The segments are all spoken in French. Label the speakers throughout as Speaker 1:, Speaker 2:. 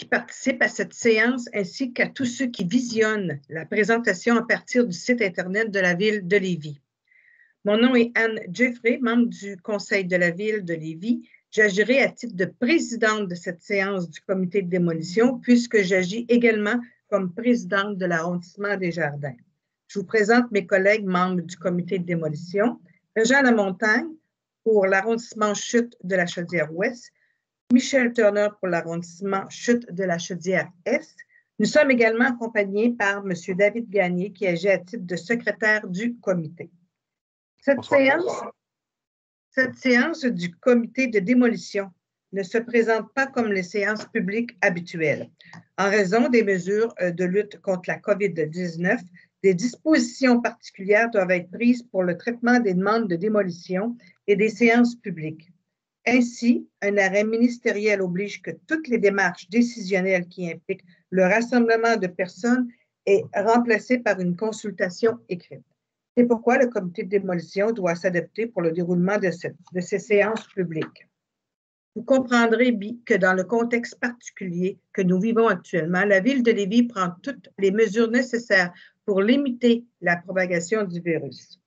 Speaker 1: qui participent à cette séance ainsi qu'à tous ceux qui visionnent la présentation à partir du site Internet de la Ville de Lévis. Mon nom est Anne Jeffrey, membre du Conseil de la Ville de Lévis. J'agirai à titre de présidente de cette séance du comité de démolition puisque j'agis également comme présidente de l'arrondissement des Jardins. Je vous présente mes collègues membres du comité de démolition. Jean Lamontagne pour l'arrondissement Chute de la Chaudière-Ouest, Michel Turner pour l'arrondissement Chute de la Chaudière-Est. Nous sommes également accompagnés par M. David Gagné qui agit à titre de secrétaire du comité. Cette séance du comité de démolition ne se présente pas comme les séances publiques habituelles. En raison des mesures de lutte contre la COVID-19, des dispositions particulières doivent être prises pour le traitement des demandes de démolition et des séances publiques. Ainsi, un arrêt ministériel oblige que toutes les démarches décisionnelles qui impliquent le rassemblement de personnes est remplacée par une consultation écrite. C'est pourquoi le comité de démolition doit s'adapter pour le déroulement de ces séances publiques. Vous comprendrez que dans le contexte particulier que nous vivons actuellement, la Ville de Lévis prend toutes les mesures nécessaires pour limiter la propagation du virus.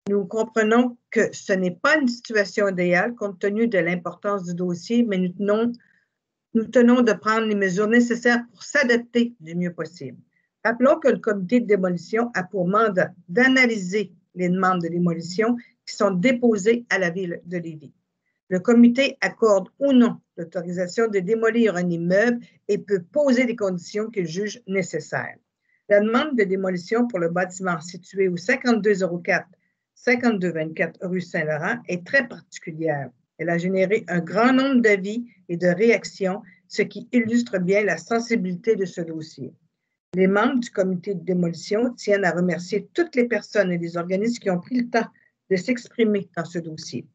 Speaker 1: Nous comprenons que ce n'est pas une situation idéale compte tenu de l'importance du dossier, mais nous tenons de prendre les mesures nécessaires pour s'adapter du mieux possible. Rappelons que le comité de démolition a pour mandat d'analyser les demandes de démolition qui sont déposées à la Ville de Lévis. Le comité accorde ou non l'autorisation de démolir un immeuble et peut poser les conditions qu'il juge nécessaires. La demande de démolition pour le bâtiment situé au 5204 5224 rue Saint-Laurent est très particulière. Elle a généré un grand nombre d'avis et de réactions, ce qui illustre bien la sensibilité de ce dossier. Les membres du comité de démolition tiennent à remercier toutes les personnes et les organismes qui ont pris le temps de s'exprimer dans ce dossier.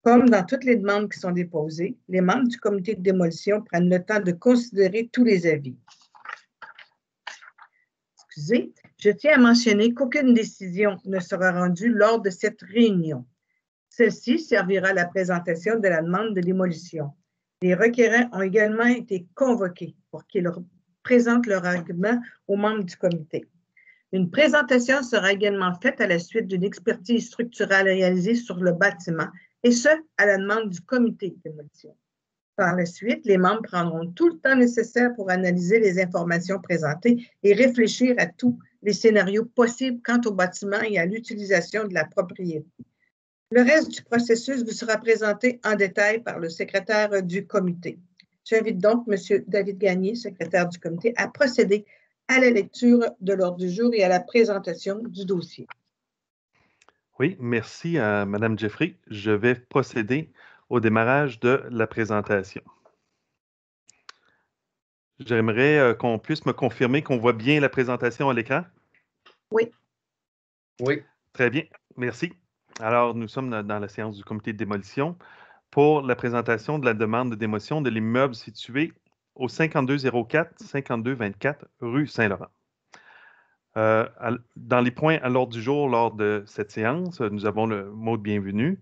Speaker 1: Comme dans toutes les demandes qui sont déposées, les membres du comité de démolition prennent le temps de considérer tous les avis. Je tiens à mentionner qu'aucune décision ne sera rendue lors de cette réunion. Celle-ci servira à la présentation de la demande de démolition. Les requérants ont également été convoqués pour qu'ils présentent leur argument aux membres du comité. Une présentation sera également faite à la suite d'une expertise structurelle réalisée sur le bâtiment, et ce, à la demande du comité de démolition. Par la suite, les membres prendront tout le temps nécessaire pour analyser les informations présentées et réfléchir à tous les scénarios possibles quant au bâtiment et à l'utilisation de la propriété. Le reste du processus vous sera présenté en détail par le secrétaire du comité. J'invite donc M. David Gagné, secrétaire du comité, à procéder à la lecture de l'ordre du jour et à la présentation du dossier.
Speaker 2: Oui, merci à Mme Jeffrey. Je vais procéder au démarrage de la présentation. J'aimerais qu'on puisse me confirmer qu'on voit bien la présentation à l'écran.
Speaker 1: Oui.
Speaker 3: Oui.
Speaker 2: Très bien, merci. Alors, nous sommes dans la séance du comité de démolition pour la présentation de la demande de démolition de l'immeuble situé au 5204-5224 rue Saint-Laurent. Dans les points à l'ordre du jour lors de cette séance, nous avons le mot de bienvenue.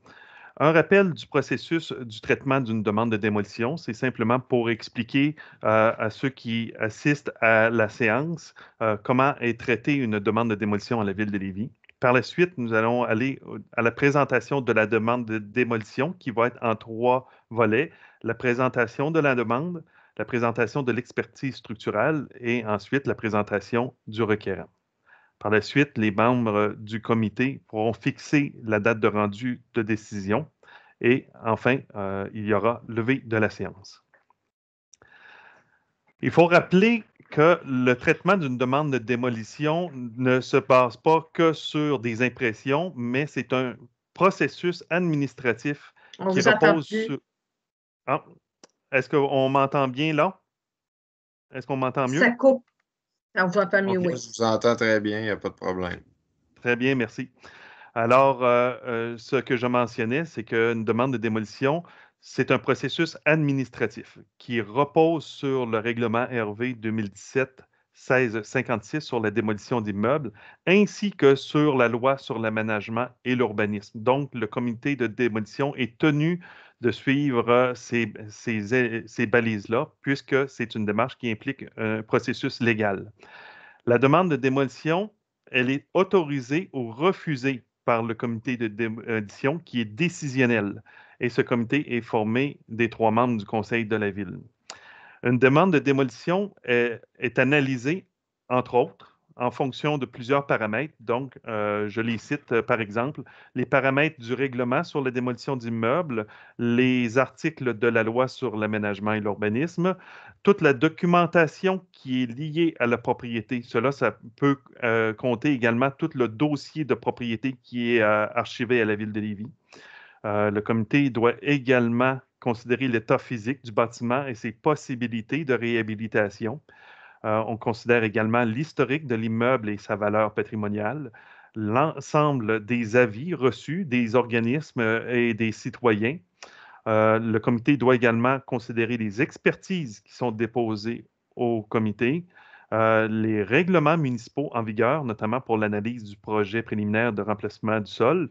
Speaker 2: Un rappel du processus du traitement d'une demande de démolition, c'est simplement pour expliquer à ceux qui assistent à la séance comment est traitée une demande de démolition à la Ville de Lévis. Par la suite, nous allons aller à la présentation de la demande de démolition qui va être en 3 volets. La présentation de la demande, la présentation de l'expertise structurelle et ensuite la présentation du requérant. Par la suite, les membres du comité pourront fixer la date de rendu de décision et enfin, il y aura levée de la séance. Il faut rappeler que le traitement d'une demande de démolition ne se base pas que sur des impressions, mais c'est un processus administratif qui repose sur... Ah, est-ce qu'on m'entend bien là? Est-ce qu'on m'entend mieux?
Speaker 1: Ça coupe. On vous entend mieux, oui.
Speaker 3: Je vous entends très bien, il n'y a pas de problème.
Speaker 2: Très bien, merci. Alors, ce que je mentionnais, c'est qu'une demande de démolition, c'est un processus administratif qui repose sur le règlement RV 2017-1656 sur la démolition d'immeubles, ainsi que sur la loi sur l'aménagement et l'urbanisme. Donc, le comité de démolition est tenu de suivre ces balises-là, puisque c'est une démarche qui implique un processus légal. La demande de démolition, elle est autorisée ou refusée par le comité de démolition qui est décisionnel. Et ce comité est formé des 3 membres du conseil de la ville. Une demande de démolition est analysée, entre autres, en fonction de plusieurs paramètres. Donc, je les cite par exemple, les paramètres du règlement sur la démolition d'immeubles, les articles de la loi sur l'aménagement et l'urbanisme, toute la documentation qui est liée à la propriété. Cela, ça peut compter également tout le dossier de propriété qui est archivé à la ville de Lévis. Le comité doit également considérer l'état physique du bâtiment et ses possibilités de réhabilitation. On considère également l'historique de l'immeuble et sa valeur patrimoniale, l'ensemble des avis reçus des organismes et des citoyens. Le comité doit également considérer les expertises qui sont déposées au comité, les règlements municipaux en vigueur, notamment pour l'analyse du projet préliminaire de remplacement du sol.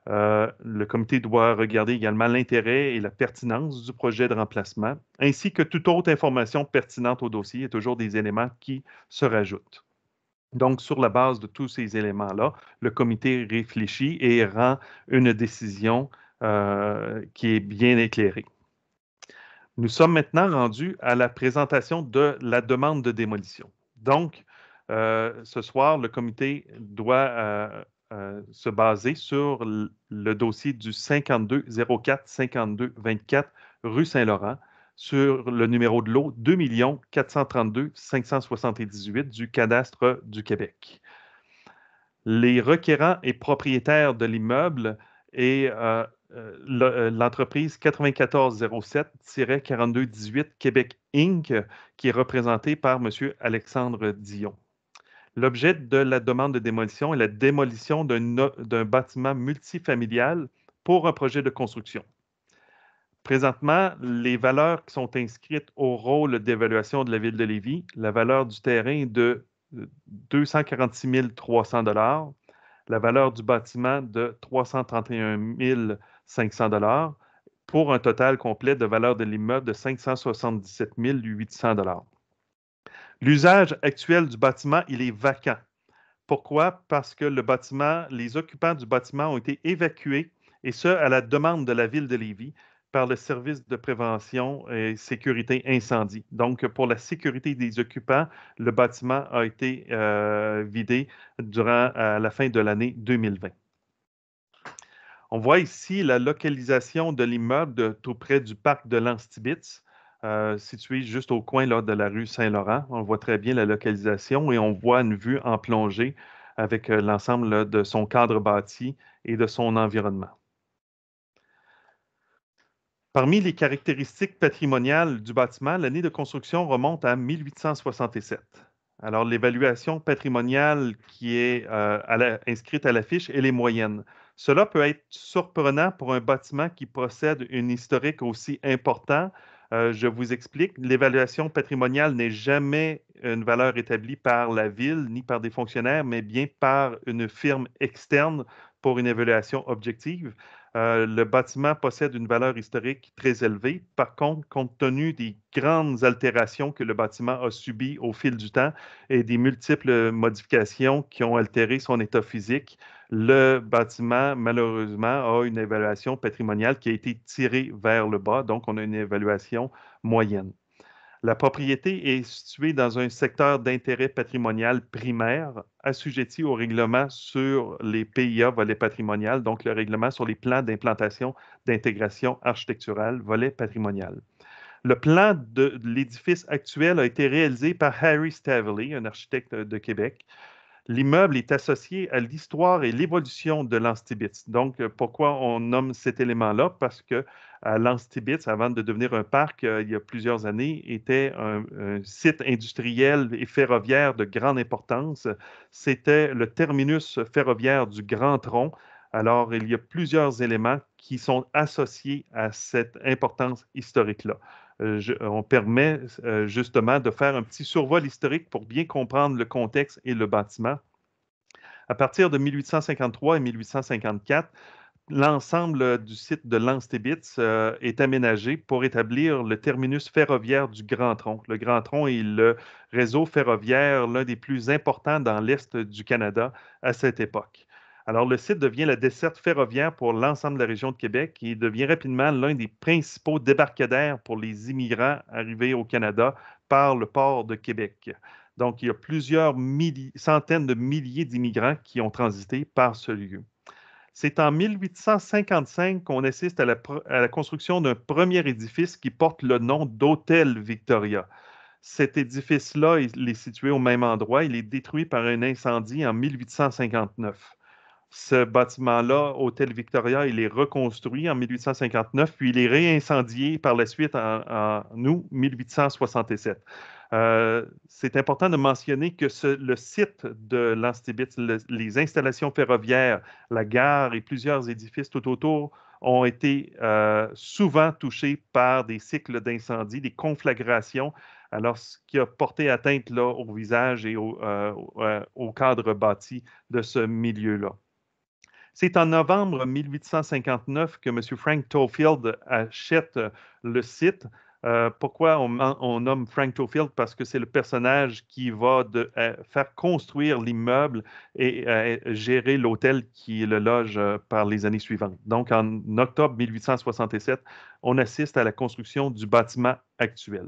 Speaker 2: Le comité doit regarder également l'intérêt et la pertinence du projet de remplacement, ainsi que toute autre information pertinente au dossier. Il y a toujours des éléments qui se rajoutent. Donc, sur la base de tous ces éléments-là, le comité réfléchit et rend une décision qui est bien éclairée. Nous sommes maintenant rendus à la présentation de la demande de démolition. Donc, ce soir, le comité doit se baser sur le dossier du 5204-5224 rue Saint-Laurent sur le numéro de lot 2 432 578 du cadastre du Québec. Les requérants et propriétaires de l'immeuble et l'entreprise 9407-4218 Québec Inc., qui est représentée par M. Alexandre Dion. L'objet de la demande de démolition est la démolition d'un bâtiment multifamilial pour un projet de construction. Présentement, les valeurs qui sont inscrites au rôle d'évaluation de la Ville de Lévis, la valeur du terrain est de 246 300 $, la valeur du bâtiment de 331 500 $, pour un total complet de valeur de l'immeuble de 577 800 $. L'usage actuel du bâtiment, il est vacant. Pourquoi? Parce que les occupants du bâtiment ont été évacués, et ce, à la demande de la Ville de Lévis, par le service de prévention et sécurité incendie. Donc, pour la sécurité des occupants, le bâtiment a été vidé durant la fin de l'année 2020. On voit ici la localisation de l'immeuble tout près du parc de l'Anstibitz, situé juste au coin là, de la rue Saint-Laurent. On voit très bien la localisation et on voit une vue en plongée avec l'ensemble de son cadre bâti et de son environnement. Parmi les caractéristiques patrimoniales du bâtiment, l'année de construction remonte à 1867. Alors, l'évaluation patrimoniale qui est inscrite à l'affiche, elle est moyenne. Cela peut être surprenant pour un bâtiment qui possède une historique aussi importante. Je vous explique, l'évaluation patrimoniale n'est jamais une valeur établie par la ville ni par des fonctionnaires, mais bien par une firme externe pour une évaluation objective. Le bâtiment possède une valeur historique très élevée. Par contre, compte tenu des grandes altérations que le bâtiment a subies au fil du temps et des multiples modifications qui ont altéré son état physique, le bâtiment, malheureusement, a une évaluation patrimoniale qui a été tirée vers le bas. Donc, on a une évaluation moyenne. La propriété est située dans un secteur d'intérêt patrimonial primaire assujetti au règlement sur les PIA, volet patrimonial, donc le règlement sur les plans d'implantation d'intégration architecturale, volet patrimonial. Le plan de l'édifice actuel a été réalisé par Harry Staveley, un architecte de Québec. L'immeuble est associé à l'histoire et l'évolution de l'Anstibitz. Donc, pourquoi on nomme cet élément-là? Parce que l'Anstibitz, avant de devenir un parc, il y a plusieurs années, était un site industriel et ferroviaire de grande importance. C'était le terminus ferroviaire du Grand Tronc. Alors, il y a plusieurs éléments qui sont associés à cette importance historique-là. On permet justement de faire un petit survol historique pour bien comprendre le contexte et le bâtiment. À partir de 1853 et 1854, l'ensemble du site de Lans-Stibitz est aménagé pour établir le terminus ferroviaire du Grand Tronc. Le Grand Tronc est le réseau ferroviaire l'un des plus importants dans l'Est du Canada à cette époque. Alors, le site devient la desserte ferroviaire pour l'ensemble de la région de Québec et devient rapidement l'un des principaux débarcadères pour les immigrants arrivés au Canada par le port de Québec. Donc, il y a plusieurs centaines de milliers d'immigrants qui ont transité par ce lieu. C'est en 1855 qu'on assiste à la construction d'un premier édifice qui porte le nom d'Hôtel Victoria. Cet édifice-là, il est situé au même endroit. Il est détruit par un incendie en 1859. Ce bâtiment-là, Hôtel Victoria, il est reconstruit en 1859, puis il est réincendié par la suite en août 1867. C'est important de mentionner que le site de Lans-Stibitz, les installations ferroviaires, la gare et plusieurs édifices tout autour ont été souvent touchés par des cycles d'incendie, des conflagrations, alors ce qui a porté atteinte là, au visage et au cadre bâti de ce milieu-là. C'est en novembre 1859 que M. Frank Tofield achète le site. Pourquoi on nomme Frank Tofield? Parce que c'est le personnage qui va faire construire l'immeuble et gérer l'hôtel qui le loge par les années suivantes. Donc, en octobre 1867, on assiste à la construction du bâtiment actuel.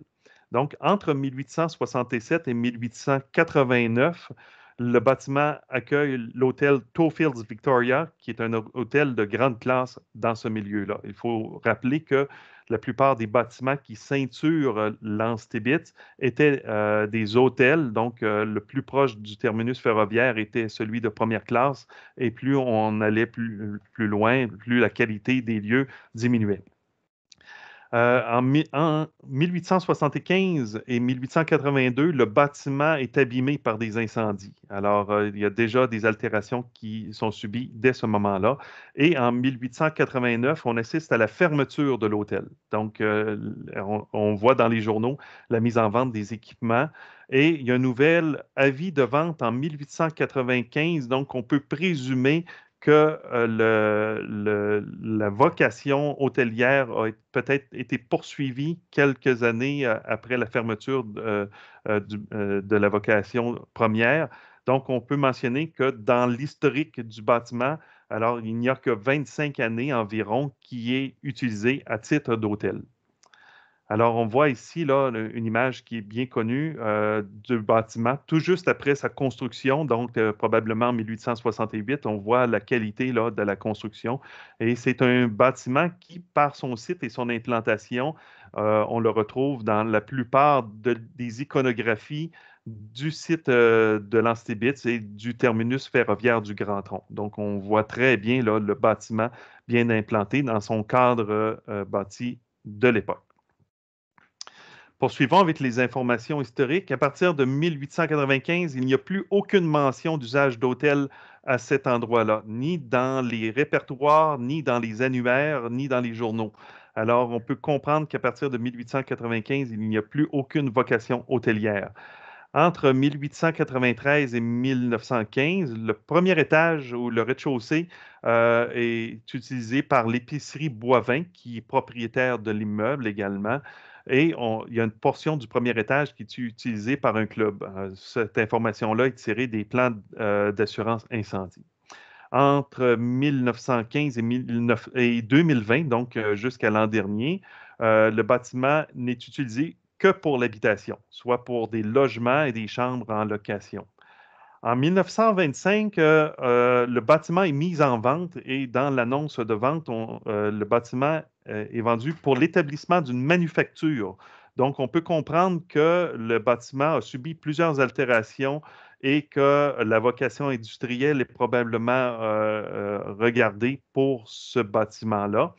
Speaker 2: Donc, entre 1867 et 1889, le bâtiment accueille l'hôtel Tofield's Victoria, qui est un hôtel de grande classe dans ce milieu-là. Il faut rappeler que la plupart des bâtiments qui ceinturent Lans-Stibitz étaient des hôtels, donc le plus proche du terminus ferroviaire était celui de première classe, et plus on allait plus loin, plus la qualité des lieux diminuait. En 1875 et 1882, le bâtiment est abîmé par des incendies. Alors, il y a déjà des altérations qui sont subies dès ce moment-là. Et en 1889, on assiste à la fermeture de l'hôtel. Donc, on voit dans les journaux la mise en vente des équipements. Et il y a un nouvel avis de vente en 1895. Donc, on peut présumer que la vocation hôtelière a peut-être été poursuivie quelques années après la fermeture de la vocation première. Donc, on peut mentionner que dans l'historique du bâtiment, alors il n'y a que 25 années environ qui est utilisé à titre d'hôtel. Alors, on voit ici là, une image qui est bien connue du bâtiment, tout juste après sa construction, donc probablement en 1868. On voit la qualité là, de la construction. Et c'est un bâtiment qui, par son site et son implantation, on le retrouve dans la plupart des iconographies du site de Lans-Stibitz et du terminus ferroviaire du Grand Tronc. Donc, on voit très bien là, le bâtiment bien implanté dans son cadre bâti de l'époque. Poursuivons avec les informations historiques. À partir de 1895, il n'y a plus aucune mention d'usage d'hôtel à cet endroit-là, ni dans les répertoires, ni dans les annuaires, ni dans les journaux. Alors, on peut comprendre qu'à partir de 1895, il n'y a plus aucune vocation hôtelière. Entre 1893 et 1915, le premier étage ou le rez-de-chaussée est utilisé par l'épicerie Boivin, qui est propriétaire de l'immeuble également. Et il y a une portion du premier étage qui est utilisée par un club. Cette information-là est tirée des plans d'assurance incendie. Entre 1915 et 2020, donc jusqu'à l'an dernier, le bâtiment n'est utilisé que pour l'habitation, soit pour des logements et des chambres en location. En 1925, le bâtiment est mis en vente et dans l'annonce de vente, le bâtiment est vendu pour l'établissement d'une manufacture. Donc, on peut comprendre que le bâtiment a subi plusieurs altérations et que la vocation industrielle est probablement regardée pour ce bâtiment-là.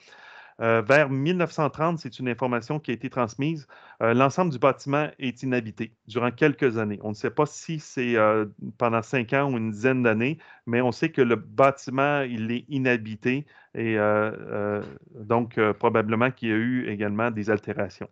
Speaker 2: Vers 1930, c'est une information qui a été transmise, l'ensemble du bâtiment est inhabité durant quelques années. On ne sait pas si c'est pendant 5 ans ou une dizaine d'années, mais on sait que le bâtiment, il est inhabité et donc probablement qu'il y a eu également des altérations.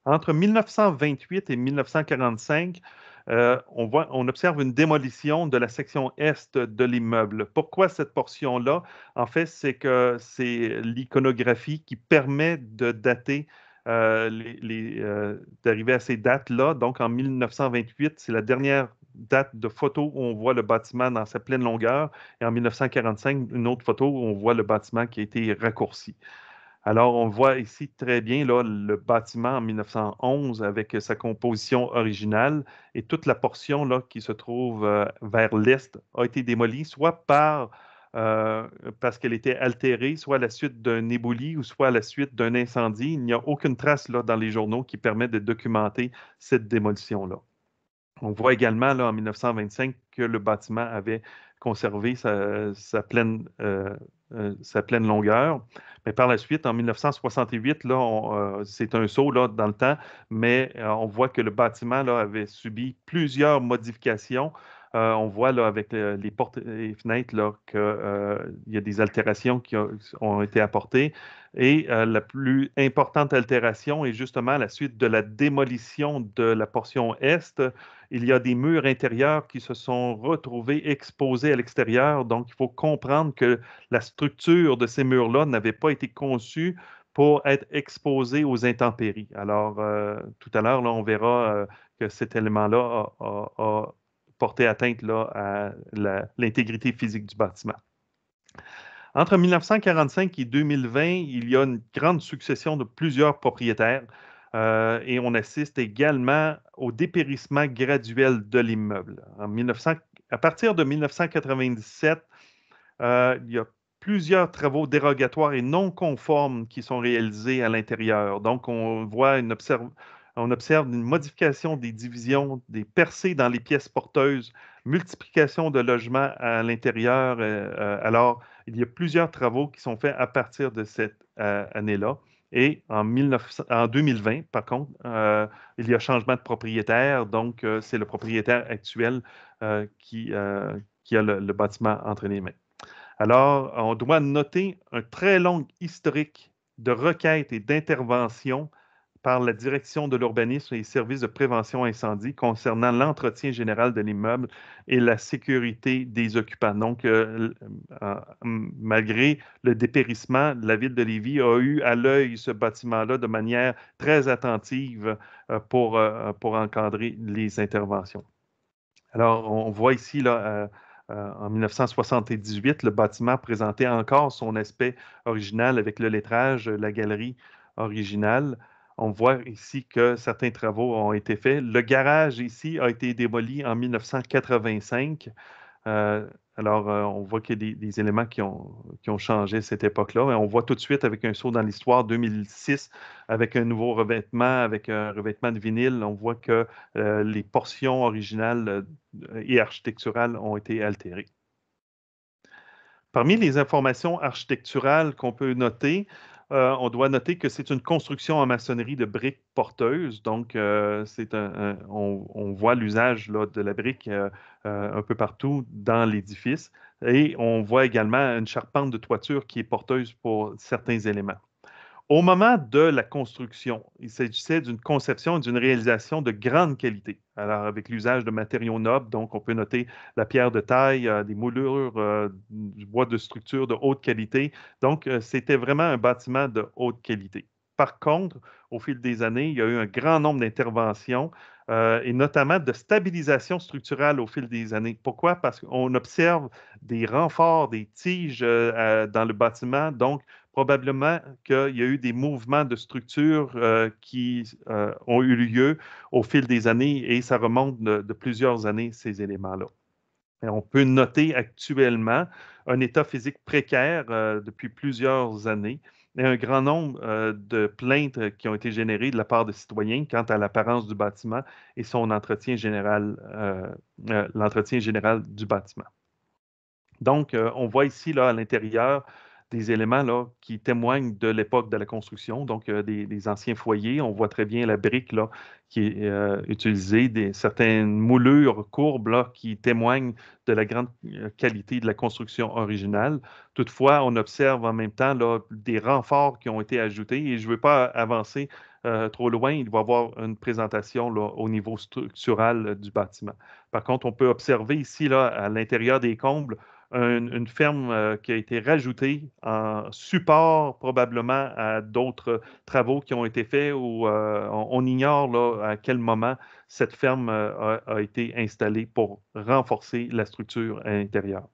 Speaker 2: Entre 1928 et 1945, on observe une démolition de la section est de l'immeuble. Pourquoi cette portion-là? En fait, c'est que c'est l'iconographie qui permet de dater d'arriver à ces dates-là. Donc, en 1928, c'est la dernière date de photo où on voit le bâtiment dans sa pleine longueur. Et en 1945, une autre photo où on voit le bâtiment qui a été raccourci. Alors, on voit ici très bien là, le bâtiment en 1911 avec sa composition originale et toute la portion là, qui se trouve vers l'est a été démolie, soit parce qu'elle était altérée, soit à la suite d'un éboulis ou soit à la suite d'un incendie. Il n'y a aucune trace là, dans les journaux qui permet de documenter cette démolition-là. On voit également là, en 1925 que le bâtiment avait conservé sa pleine longueur. Mais par la suite, en 1968, là, c'est un saut là, dans le temps, mais on voit que le bâtiment là, avait subi plusieurs modifications. On voit là, avec les portes et les fenêtres qu'il y a des altérations qui ont été apportées. Et la plus importante altération est justement à la suite de la démolition de la portion est. Il y a des murs intérieurs qui se sont retrouvés exposés à l'extérieur. Donc, il faut comprendre que la structure de ces murs-là n'avait pas été conçue pour être exposée aux intempéries. Alors, tout à l'heure, là, on verra que cet élément-là a porté atteinte là, à l'intégrité physique du bâtiment. Entre 1945 et 2020, il y a une grande succession de plusieurs propriétaires et on assiste également au dépérissement graduel de l'immeuble. À partir de 1997, il y a plusieurs travaux dérogatoires et non conformes qui sont réalisés à l'intérieur. Donc, on observe une modification des divisions, des percées dans les pièces porteuses, multiplication de logements à l'intérieur. Alors, il y a plusieurs travaux qui sont faits à partir de cette année-là. Et en 2020, par contre, il y a changement de propriétaire. Donc, c'est le propriétaire actuel qui a le bâtiment entre les mains. Alors, on doit noter un très long historique de requêtes et d'interventions par la direction de l'urbanisme et les services de prévention incendie concernant l'entretien général de l'immeuble et la sécurité des occupants. Donc, malgré le dépérissement, la ville de Lévis a eu à l'œil ce bâtiment-là de manière très attentive pour encadrer les interventions. Alors, on voit ici, là, en 1978, le bâtiment présentait encore son aspect original avec le lettrage, la galerie originale. On voit ici que certains travaux ont été faits. Le garage ici a été démoli en 1985. On voit qu'il y a des éléments qui ont changé à cette époque-là. Et on voit tout de suite avec un saut dans l'histoire 2006, avec un nouveau revêtement, avec un revêtement de vinyle, on voit que les portions originales et architecturales ont été altérées. Parmi les informations architecturales qu'on peut noter, on doit noter que c'est une construction en maçonnerie de briques porteuses. Donc, on voit l'usage de la brique un peu partout dans l'édifice. Et on voit également une charpente de toiture qui est porteuse pour certains éléments. Au moment de la construction, il s'agissait d'une conception et d'une réalisation de grande qualité. Alors, avec l'usage de matériaux nobles, donc on peut noter la pierre de taille, des moulures, du bois de structure de haute qualité. Donc, c'était vraiment un bâtiment de haute qualité. Par contre, au fil des années, il y a eu un grand nombre d'interventions et notamment de stabilisation structurelle au fil des années. Pourquoi? Parce qu'on observe des renforts, des tiges dans le bâtiment. Donc, probablement qu'il y a eu des mouvements de structure qui ont eu lieu au fil des années et ça remonte de plusieurs années, ces éléments-là. Et on peut noter actuellement un état physique précaire depuis plusieurs années et un grand nombre de plaintes qui ont été générées de la part de citoyens quant à l'apparence du bâtiment et son entretien général, l'entretien général du bâtiment. Donc, on voit ici, là, à l'intérieur, des éléments là, qui témoignent de l'époque de la construction, donc des anciens foyers. On voit très bien la brique là, qui est utilisée, certaines moulures courbes là, qui témoignent de la grande qualité de la construction originale. Toutefois, on observe en même temps là, des renforts qui ont été ajoutés et je ne veux pas avancer trop loin, il va y avoir une présentation là, au niveau structural du bâtiment. Par contre, on peut observer ici, là, à l'intérieur des combles, une ferme qui a été rajoutée en support probablement à d'autres travaux qui ont été faits ou on ignore là, à quel moment cette ferme a été installée pour renforcer la structure intérieure.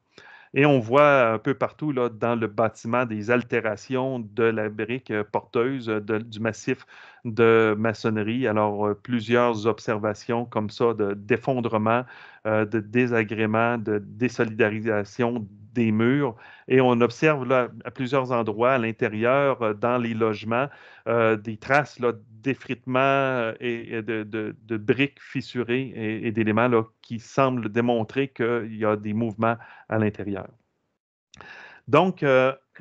Speaker 2: Et on voit un peu partout là, dans le bâtiment des altérations de la brique porteuse du massif de maçonnerie. Alors, plusieurs observations comme ça d'effondrement, de désagrément, de désolidarisation des murs. Et on observe là, à plusieurs endroits à l'intérieur, dans les logements, des traces là, d'effritement et de briques fissurées et d'éléments là, qui semblent démontrer qu'il y a des mouvements à l'intérieur. Donc,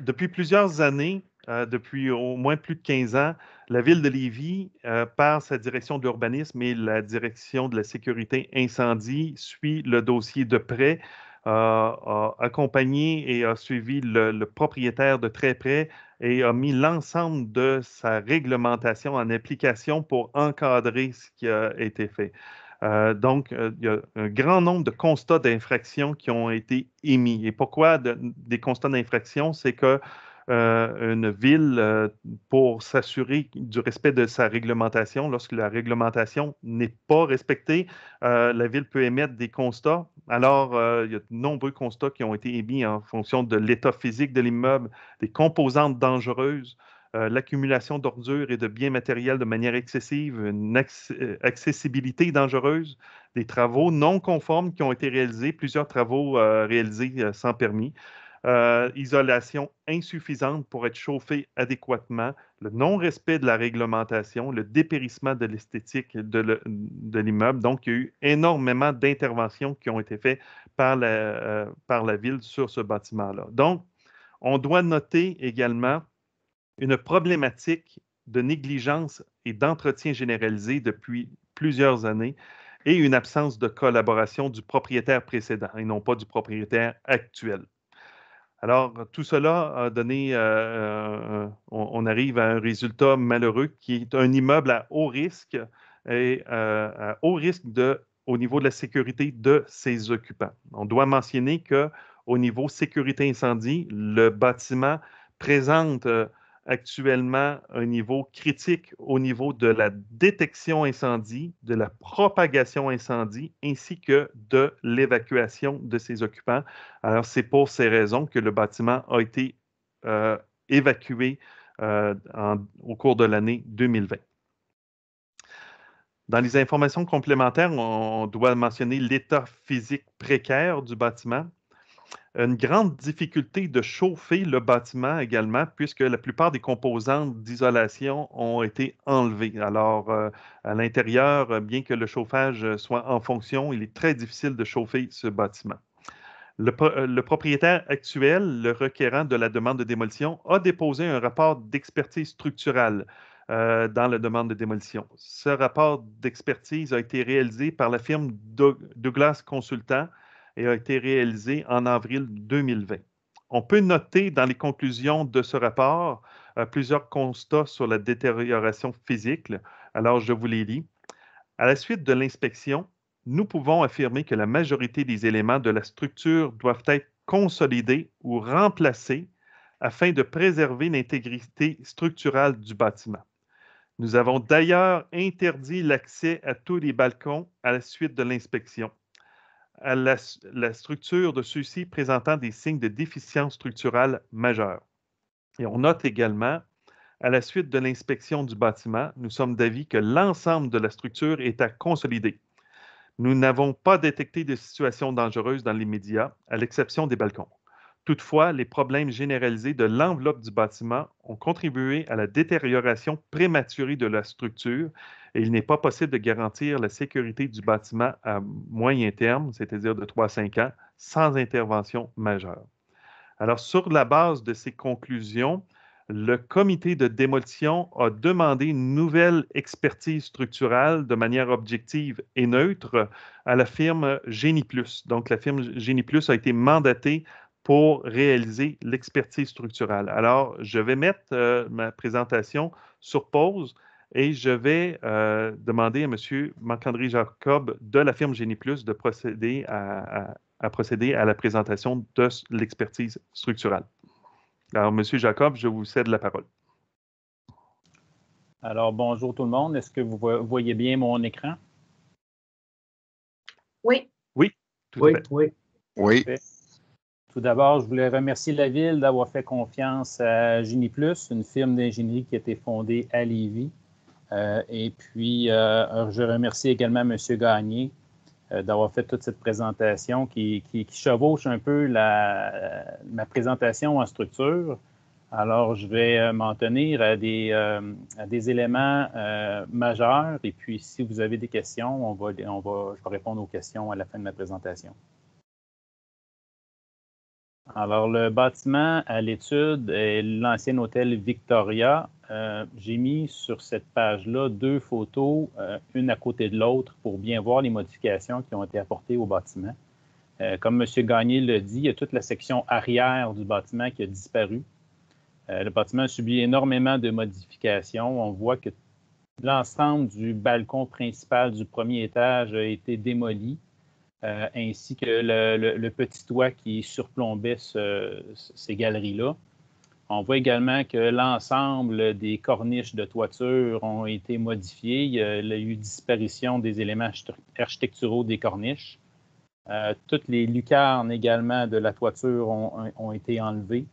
Speaker 2: depuis plusieurs années, depuis au moins plus de 15 ans, la Ville de Lévis, par sa direction de l'urbanisme et la direction de la sécurité incendie, suit le dossier de près, a accompagné et a suivi le propriétaire de très près et a mis l'ensemble de sa réglementation en application pour encadrer ce qui a été fait. Donc, il y a un grand nombre de constats d'infraction qui ont été émis. Et pourquoi des constats d'infraction? C'est que une ville, pour s'assurer du respect de sa réglementation, lorsque la réglementation n'est pas respectée, la ville peut émettre des constats. Alors, il y a de nombreux constats qui ont été émis en fonction de l'état physique de l'immeuble, des composantes dangereuses, l'accumulation d'ordures et de biens matériels de manière excessive, une accessibilité dangereuse, des travaux non conformes qui ont été réalisés, plusieurs travaux réalisés sans permis, isolation insuffisante pour être chauffé adéquatement, le non-respect de la réglementation, le dépérissement de l'esthétique de l'immeuble. Donc, il y a eu énormément d'interventions qui ont été faites par la ville sur ce bâtiment-là. Donc, on doit noter également une problématique de négligence et d'entretien généralisé depuis plusieurs années et une absence de collaboration du propriétaire précédent et non pas du propriétaire actuel. Alors, tout cela a donné, on arrive à un résultat malheureux qui est un immeuble à haut risque et à haut risque au niveau de la sécurité de ses occupants. On doit mentionner qu'au niveau sécurité incendie, le bâtiment présente actuellement un niveau critique au niveau de la détection incendie, de la propagation incendie, ainsi que de l'évacuation de ses occupants. Alors, c'est pour ces raisons que le bâtiment a été évacué au cours de l'année 2020. Dans les informations complémentaires, on doit mentionner l'état physique précaire du bâtiment. Une grande difficulté de chauffer le bâtiment également, puisque la plupart des composantes d'isolation ont été enlevées. Alors, à l'intérieur, bien que le chauffage soit en fonction, il est très difficile de chauffer ce bâtiment. Le propriétaire actuel, le requérant de la demande de démolition, a déposé un rapport d'expertise structurale dans la demande de démolition. Ce rapport d'expertise a été réalisé par la firme Douglas Consultant et a été réalisé en avril 2020. On peut noter dans les conclusions de ce rapport plusieurs constats sur la détérioration physique. Alors, je vous les lis. À la suite de l'inspection, nous pouvons affirmer que la majorité des éléments de la structure doivent être consolidés ou remplacés afin de préserver l'intégrité structurelle du bâtiment. Nous avons d'ailleurs interdit l'accès à tous les balcons à la suite de l'inspection, à la structure de ceux-ci présentant des signes de déficience structurelle majeure. Et on note également, à la suite de l'inspection du bâtiment, nous sommes d'avis que l'ensemble de la structure est à consolider. Nous n'avons pas détecté de situations dangereuses dans l'immédiat, à l'exception des balcons. Toutefois, les problèmes généralisés de l'enveloppe du bâtiment ont contribué à la détérioration prématurée de la structure et il n'est pas possible de garantir la sécurité du bâtiment à moyen terme, c'est-à-dire de 3 à 5 ans, sans intervention majeure. Alors, sur la base de ces conclusions, le comité de démolition a demandé une nouvelle expertise structurale de manière objective et neutre à la firme Génie Plus. Donc, la firme Génie Plus a été mandatée pour réaliser l'expertise structurale. Alors, je vais mettre ma présentation sur pause Et je vais demander à M. Marc-André Jacob de la firme Génie Plus de procéder procéder à la présentation de l'expertise structurale. Alors, M. Jacob, je vous cède la parole.
Speaker 4: Alors, bonjour tout le monde. Est-ce que vous voyez bien mon écran?
Speaker 1: Oui.
Speaker 2: Oui, tout à fait.
Speaker 3: Oui.
Speaker 4: Parfait. Tout d'abord, je voulais remercier la Ville d'avoir fait confiance à Génie Plus, une firme d'ingénierie qui a été fondée à Lévis. Et puis, je remercie également M. Gagné d'avoir fait toute cette présentation qui chevauche un peu ma présentation en structure. Alors, je vais m'en tenir à des éléments majeurs. Et puis, si vous avez des questions, je vais répondre aux questions à la fin de ma présentation. Alors, le bâtiment à l'étude est l'ancien hôtel Victoria. J'ai mis sur cette page-là 2 photos, une à côté de l'autre, pour bien voir les modifications qui ont été apportées au bâtiment. Comme M. Gagné l'a dit, il y a toute la section arrière du bâtiment qui a disparu. Le bâtiment a subi énormément de modifications. On voit que l'ensemble du balcon principal du premier étage a été démoli. Ainsi que le petit toit qui surplombait ces galeries-là. On voit également que l'ensemble des corniches de toiture ont été modifiées. Il y a eu disparition des éléments architecturaux des corniches. Toutes les lucarnes également de la toiture ont été enlevées.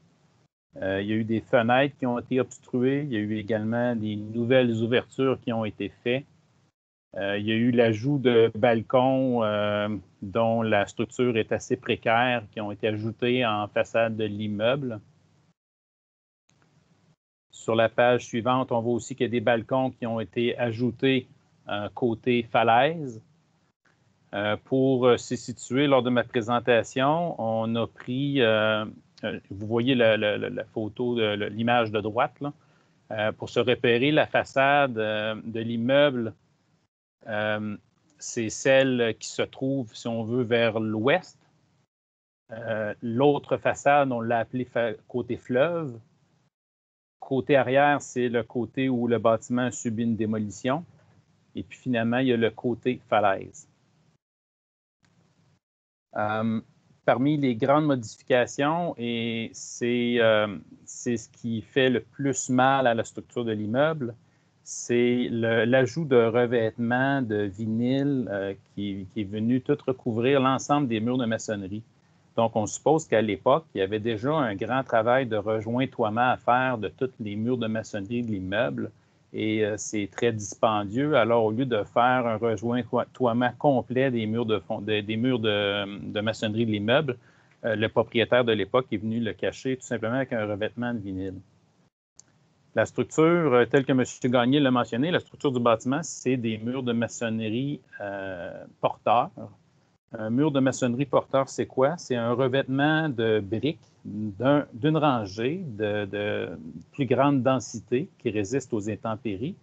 Speaker 4: Il y a eu des fenêtres qui ont été obstruées. Il y a eu également des nouvelles ouvertures qui ont été faites. Il y a eu l'ajout de balcons dont la structure est assez précaire qui ont été ajoutés en façade de l'immeuble. Sur la page suivante, on voit aussi qu'il y a des balcons qui ont été ajoutés côté falaise. Pour se situer lors de ma présentation, on a pris, vous voyez la photo de l'image de droite, là, pour se repérer la façade de l'immeuble. C'est celle qui se trouve, si on veut, vers l'ouest. L'autre façade, on l'a appelée côté fleuve. Côté arrière, c'est le côté où le bâtiment a subi une démolition. Et puis finalement, il y a le côté falaise. Parmi les grandes modifications, et c'est ce qui fait le plus mal à la structure de l'immeuble, c'est l'ajout de revêtements de vinyle qui est venu tout recouvrir l'ensemble des murs de maçonnerie. Donc, on suppose qu'à l'époque, il y avait déjà un grand travail de rejointoiement à faire de tous les murs de maçonnerie de l'immeuble et c'est très dispendieux. Alors, au lieu de faire un rejointoiement complet des murs de maçonnerie de l'immeuble, le propriétaire de l'époque est venu le cacher tout simplement avec un revêtement de vinyle. La structure, telle que M. Gagné l'a mentionné, la structure du bâtiment, c'est des murs de maçonnerie porteurs. Un mur de maçonnerie porteur, c'est quoi? C'est un revêtement de briques d'une rangée de plus grande densité qui résiste aux intempéries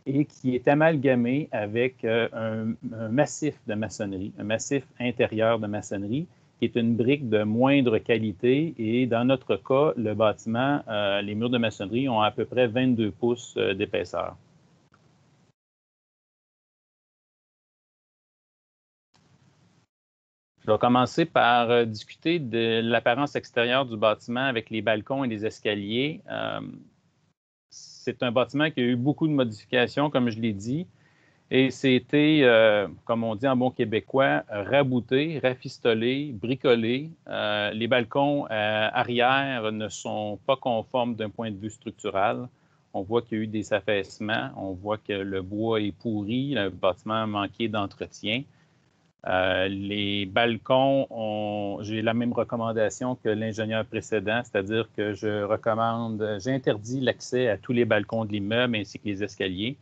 Speaker 4: et qui est amalgamé avec un massif de maçonnerie, un massif intérieur de maçonnerie qui est une brique de moindre qualité. Et dans notre cas, le bâtiment, les murs de maçonnerie ont à peu près 22 pouces d'épaisseur. Je vais commencer par discuter de l'apparence extérieure du bâtiment avec les balcons et les escaliers. C'est un bâtiment qui a eu beaucoup de modifications, comme je l'ai dit, et c'était, comme on dit en bon québécois, rabouté, rafistolé, bricolé. Les balcons arrière ne sont pas conformes d'un point de vue structural. On voit qu'il y a eu des affaissements, on voit que le bois est pourri, le bâtiment a manqué d'entretien. Les balcons, j'ai la même recommandation que l'ingénieur précédent, c'est-à-dire que j'interdis l'accès à tous les balcons de l'immeuble ainsi que les escaliers.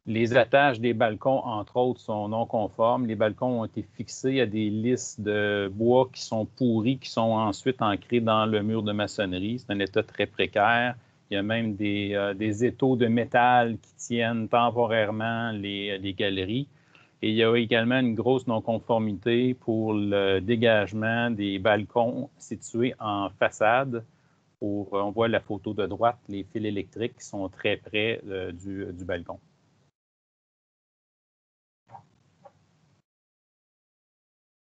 Speaker 4: Les attaches des balcons, entre autres, sont non conformes. Les balcons ont été fixés à des lisses de bois qui sont pourris, qui sont ensuite ancrés dans le mur de maçonnerie. C'est un état très précaire. Il y a même des étaux de métal qui tiennent temporairement les galeries. Et il y a également une grosse non-conformité pour le dégagement des balcons situés en façade. On voit la photo de droite, les fils électriques qui sont très près du balcon.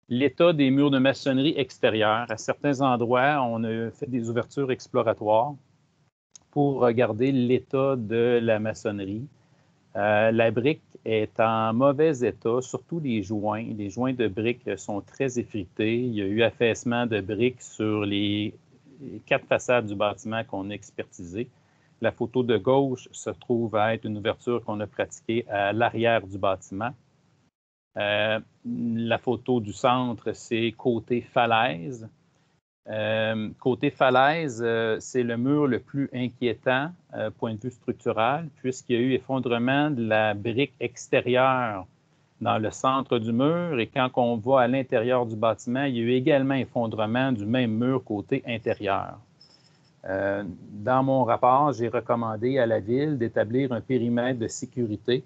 Speaker 4: L'état des murs de maçonnerie extérieure. À certains endroits, on a fait des ouvertures exploratoires pour regarder l'état de la maçonnerie. La brique est en mauvais état, surtout les joints. Les joints de briques sont très effrités. Il y a eu affaissement de briques sur les 4 façades du bâtiment qu'on a expertisées. La photo de gauche se trouve à être une ouverture qu'on a pratiquée à l'arrière du bâtiment. La photo du centre, c'est côté falaise. Côté falaise, c'est le mur le plus inquiétant, point de vue structural, puisqu'il y a eu effondrement de la brique extérieure dans le centre du mur, et quand on va à l'intérieur du bâtiment, il y a eu également effondrement du même mur côté intérieur. Dans mon rapport, j'ai recommandé à la Ville d'établir un périmètre de sécurité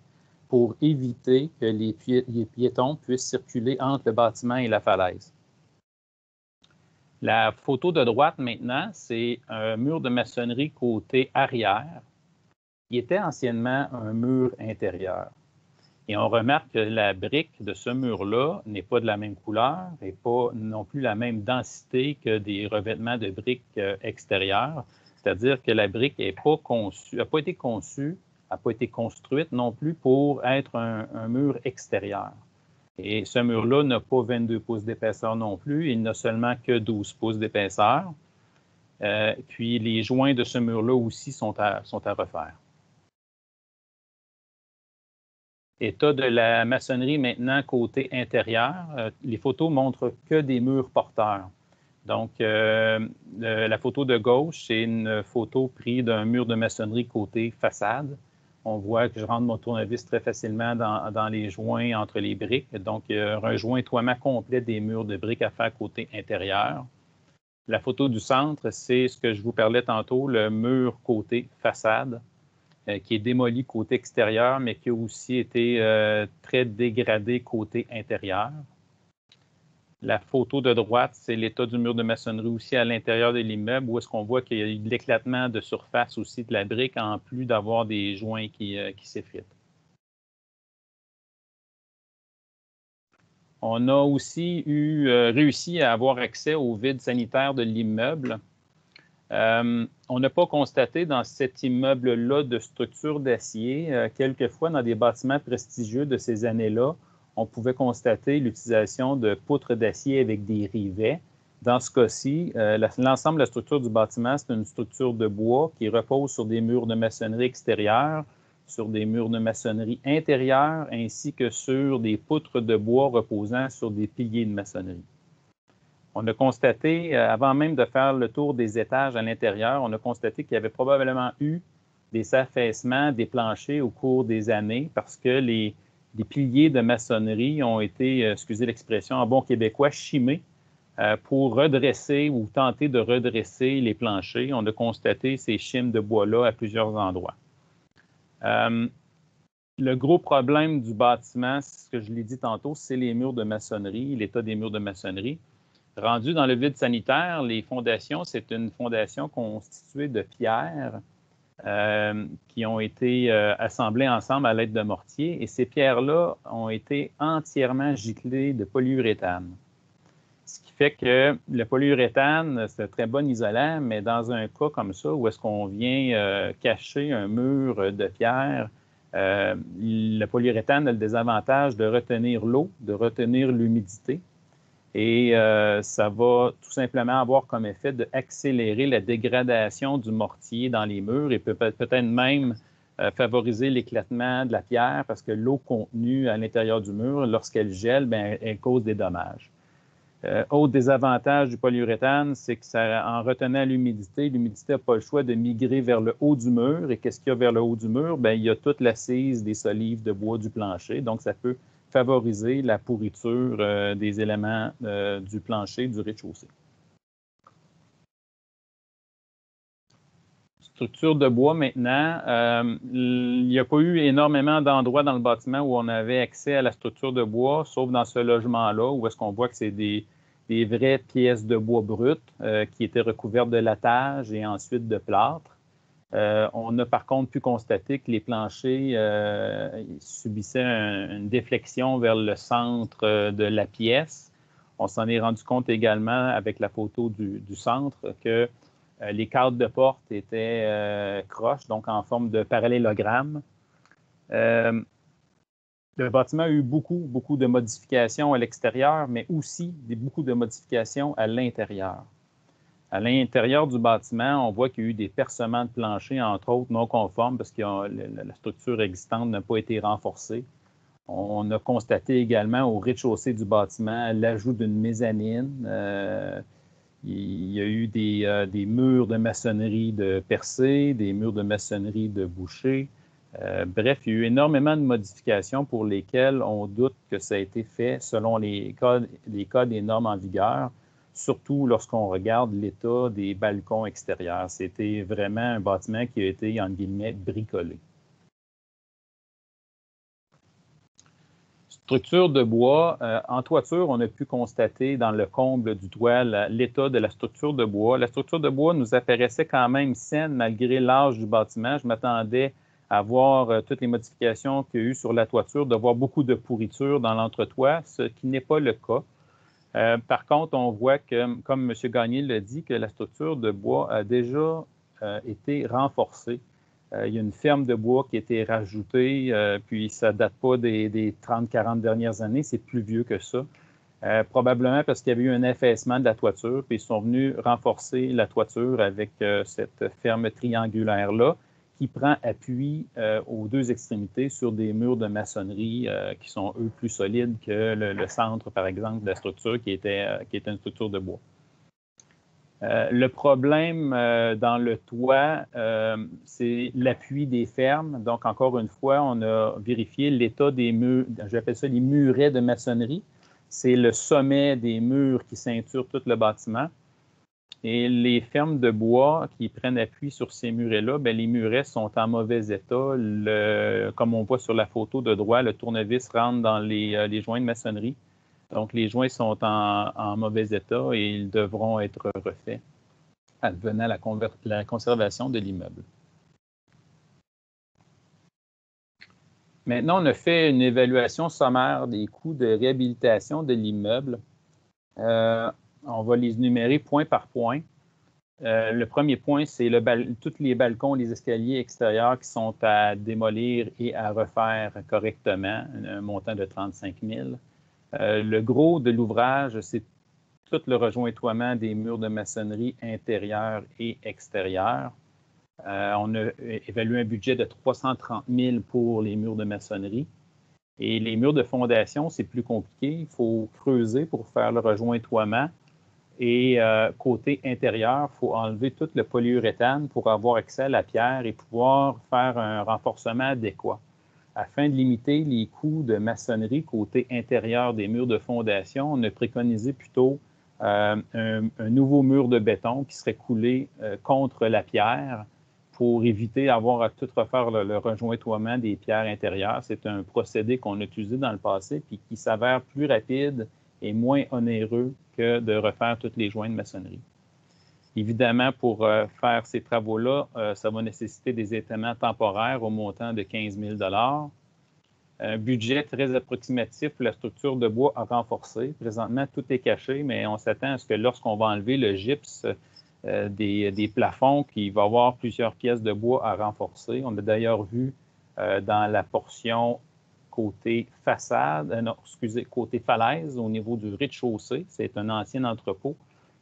Speaker 4: pour éviter que les piétons puissent circuler entre le bâtiment et la falaise. La photo de droite maintenant, c'est un mur de maçonnerie côté arrière qui était anciennement un mur intérieur. Et on remarque que la brique de ce mur-là n'est pas de la même couleur et pas non plus la même densité que des revêtements de briques extérieures. C'est-à-dire que la brique n'a pas été conçue, n'a pas été construite non plus pour être un mur extérieur. Et ce mur-là n'a pas 22 pouces d'épaisseur non plus, il n'a seulement que 12 pouces d'épaisseur. Puis les joints de ce mur-là aussi sont à refaire. État de la maçonnerie maintenant côté intérieur. Les photos montrent que des murs porteurs. Donc, la photo de gauche, c'est une photo prise d'un mur de maçonnerie côté façade. On voit que je rentre mon tournevis très facilement dans les joints entre les briques. Donc, il y a un rejointoiement complet des murs de briques à faire côté intérieur. La photo du centre, c'est ce que je vous parlais tantôt, le mur côté façade, qui est démoli côté extérieur, mais qui a aussi été très dégradé côté intérieur. La photo de droite, c'est l'état du mur de maçonnerie aussi à l'intérieur de l'immeuble, où est-ce qu'on voit qu'il y a eu de l'éclatement de surface aussi de la brique, en plus d'avoir des joints qui s'effritent. On a aussi réussi à avoir accès au vide sanitaire de l'immeuble. On n'a pas constaté dans cet immeuble-là de structure d'acier. Quelquefois, dans des bâtiments prestigieux de ces années-là, on pouvait constater l'utilisation de poutres d'acier avec des rivets. Dans ce cas-ci, l'ensemble de la structure du bâtiment, c'est une structure de bois qui repose sur des murs de maçonnerie extérieure, sur des murs de maçonnerie intérieure, ainsi que sur des poutres de bois reposant sur des piliers de maçonnerie. On a constaté, avant même de faire le tour des étages à l'intérieur, on a constaté qu'il y avait probablement eu des affaissements des planchers au cours des années parce que les piliers de maçonnerie ont été, excusez l'expression en bon québécois, chimés pour redresser ou tenter de redresser les planchers. On a constaté ces chimes de bois-là à plusieurs endroits. Le gros problème du bâtiment, ce que je l'ai dit tantôt, c'est les murs de maçonnerie, l'état des murs de maçonnerie. Rendu dans le vide sanitaire, les fondations, c'est une fondation constituée de pierres qui ont été assemblées ensemble à l'aide de mortier. Et ces pierres-là ont été entièrement giclées de polyuréthane. Ce qui fait que le polyuréthane, c'est un très bon isolant, mais dans un cas comme ça, où est-ce qu'on vient cacher un mur de pierre, le polyuréthane a le désavantage de retenir l'eau, de retenir l'humidité. Et ça va tout simplement avoir comme effet d'accélérer la dégradation du mortier dans les murs et peut-être même favoriser l'éclatement de la pierre parce que l'eau contenue à l'intérieur du mur, lorsqu'elle gèle, bien, elle cause des dommages. Autre désavantage du polyuréthane, c'est que ça, en retenant l'humidité n'a pas le choix de migrer vers le haut du mur. Et qu'est-ce qu'il y a vers le haut du mur? Bien, il y a toute l'assise des solives de bois du plancher. Donc, ça peut favoriser la pourriture des éléments du plancher du rez-de-chaussée. Structure de bois maintenant. Il n'y a pas eu énormément d'endroits dans le bâtiment où on avait accès à la structure de bois, sauf dans ce logement-là, où est-ce qu'on voit que c'est des des vraies pièces de bois brut qui étaient recouvertes de lattage et ensuite de plâtre. On a par contre pu constater que les planchers subissaient une déflexion vers le centre de la pièce. On s'en est rendu compte également avec la photo du centre que les cadres de porte étaient croches, donc en forme de parallélogramme. Le bâtiment a eu beaucoup de modifications à l'extérieur, mais aussi beaucoup de modifications à l'intérieur. À l'intérieur du bâtiment, on voit qu'il y a eu des percements de plancher, entre autres, non conformes parce que la structure existante n'a pas été renforcée. On a constaté également au rez-de-chaussée du bâtiment l'ajout d'une mezzanine. Il y a eu des murs de maçonnerie de percée, des murs de maçonnerie de boucher. Bref, il y a eu énormément de modifications pour lesquelles on doute que ça a été fait selon les codes et normes en vigueur, surtout lorsqu'on regarde l'état des balcons extérieurs. C'était vraiment un bâtiment qui a été, entre guillemets, bricolé. Structure de bois. En toiture, on a pu constater dans le comble du toit l'état de la structure de bois. La structure de bois nous apparaissait quand même saine malgré l'âge du bâtiment. Je m'attendais à voir toutes les modifications qu'il y a eu sur la toiture, de voir beaucoup de pourriture dans l'entretoit, ce qui n'est pas le cas. Par contre, on voit que, comme M. Gagné l'a dit, que la structure de bois a déjà été renforcée. Il y a une ferme de bois qui a été rajoutée, puis ça ne date pas des 30-40 dernières années, c'est plus vieux que ça. Probablement parce qu'il y avait eu un affaissement de la toiture, puis ils sont venus renforcer la toiture avec cette ferme triangulaire-là, qui prend appui aux deux extrémités sur des murs de maçonnerie qui sont, eux, plus solides que le centre, par exemple, de la structure qui était une structure de bois. Le problème dans le toit, c'est l'appui des fermes. Donc, encore une fois, on a vérifié l'état des murs, j'appelle ça les murets de maçonnerie. C'est le sommet des murs qui ceinturent tout le bâtiment. Et les fermes de bois qui prennent appui sur ces murets-là, bien, les murets sont en mauvais état. Comme on voit sur la photo de droit, le tournevis rentre dans les joints de maçonnerie. Donc, les joints sont en mauvais état et ils devront être refaits advenant la conservation de l'immeuble. Maintenant, on a fait une évaluation sommaire des coûts de réhabilitation de l'immeuble. On va les énumérer point par point. Le premier point, c'est tous les balcons, les escaliers extérieurs qui sont à démolir et à refaire correctement, un montant de 35 000. Le gros de l'ouvrage, c'est tout le rejointoiement des murs de maçonnerie intérieurs et extérieurs. On a évalué un budget de 330 000 pour les murs de maçonnerie. Et les murs de fondation, c'est plus compliqué. Il faut creuser pour faire le rejointoiement. Et côté intérieur, il faut enlever tout le polyuréthane pour avoir accès à la pierre et pouvoir faire un renforcement adéquat. Afin de limiter les coûts de maçonnerie côté intérieur des murs de fondation, on a préconisé plutôt un nouveau mur de béton qui serait coulé contre la pierre pour éviter d'avoir à tout refaire le rejointoiement des pierres intérieures. C'est un procédé qu'on a utilisé dans le passé puis qui s'avère plus rapide et moins onéreux que de refaire toutes les joints de maçonnerie. Évidemment, pour faire ces travaux-là, ça va nécessiter des étalements temporaires au montant de 15 000 $. Un budget très approximatif pour la structure de bois à renforcer. Présentement, tout est caché, mais on s'attend à ce que lorsqu'on va enlever le gypse des plafonds, qu'il va y avoir plusieurs pièces de bois à renforcer. On a d'ailleurs vu dans la portion côté façade, côté falaise, au niveau du rez-de-chaussée. C'est un ancien entrepôt.